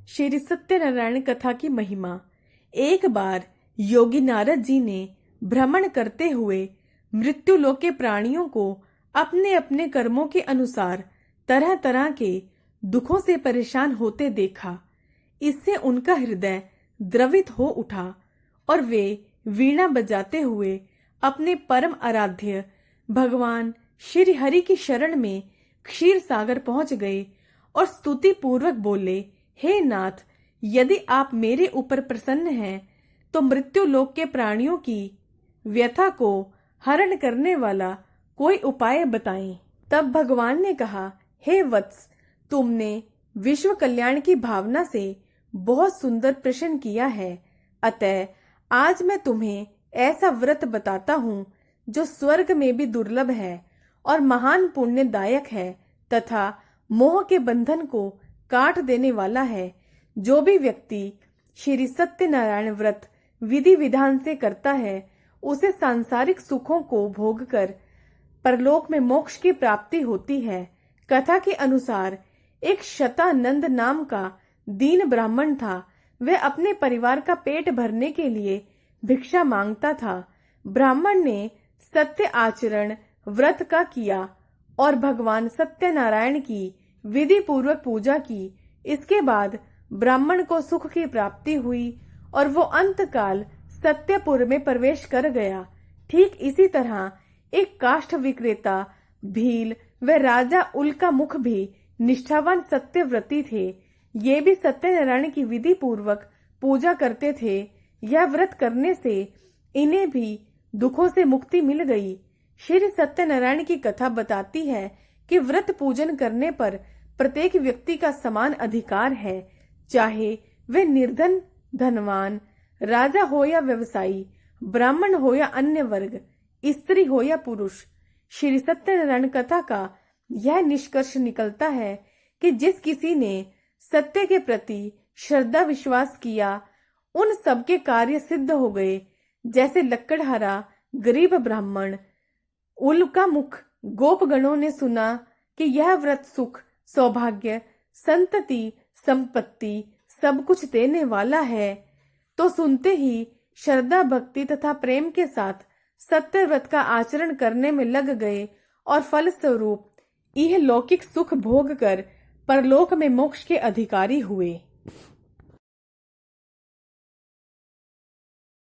श्री सत्यनारायण कथा की महिमा। एक बार योगी नारद जी ने भ्रमण करते हुए मृत्युलोक के प्राणियों को अपने अपने कर्मों के अनुसार तरह तरह के दुखों से परेशान होते देखा। इससे उनका हृदय द्रवित हो उठा और वे वीणा बजाते हुए अपने परम आराध्य भगवान श्री हरि की शरण में क्षीर सागर पहुंच गए और स्तुति पूर्वक बोले, हे नाथ, यदि आप मेरे ऊपर प्रसन्न हैं तो मृत्यु लोक के प्राणियों की व्यथा को हरण करने वाला कोई उपाय बताएं। तब भगवान ने कहा, हे वत्स, तुमने विश्व कल्याण की भावना से बहुत सुंदर प्रश्न किया है। अतः आज मैं तुम्हें ऐसा व्रत बताता हूँ जो स्वर्ग में भी दुर्लभ है और महान पुण्यदायक है तथा मोह के बंधन को काट देने वाला है। जो भी व्यक्ति श्री सत्यनारायण व्रत विधि विधान से करता है उसे सांसारिक सुखों को भोगकर परलोक में मोक्ष की प्राप्ति होती है। कथा के अनुसार एक शतानंद नाम का दीन ब्राह्मण था। वह अपने परिवार का पेट भरने के लिए भिक्षा मांगता था। ब्राह्मण ने सत्य आचरण व्रत का किया और भगवान सत्यनारायण की विधि पूर्वक पूजा की। इसके बाद ब्राह्मण को सुख की प्राप्ति हुई और वो अंतकाल सत्यपुर में प्रवेश कर गया। ठीक इसी तरह एक काष्ठ विक्रेता भील व राजा उल्का मुख भी निष्ठावान सत्यव्रती थे। ये भी सत्यनारायण की विधि पूर्वक पूजा करते थे। यह व्रत करने से इन्हें भी दुखों से मुक्ति मिल गई। श्री सत्यनारायण की कथा बताती है कि व्रत पूजन करने पर प्रत्येक व्यक्ति का समान अधिकार है, चाहे वे निर्धन धनवान, राजा हो या व्यवसायी, ब्राह्मण हो या अन्य वर्ग, स्त्री हो या पुरुष। श्री सत्यनारायण कथा का यह निष्कर्ष निकलता है कि जिस किसी ने सत्य के प्रति श्रद्धा विश्वास किया उन सबके कार्य सिद्ध हो गए। जैसे लक्कड़हारा गरीब ब्राह्मण उल्का मुख गोपगणों ने सुना कि यह व्रत सुख, सौभाग्य, संतति, संपत्ति सब कुछ देने वाला है, तो सुनते ही श्रद्धा भक्ति तथा प्रेम के साथ सत्य व्रत का आचरण करने में लग गए और फलस्वरूप यह लौकिक सुख भोग कर परलोक में मोक्ष के अधिकारी हुए।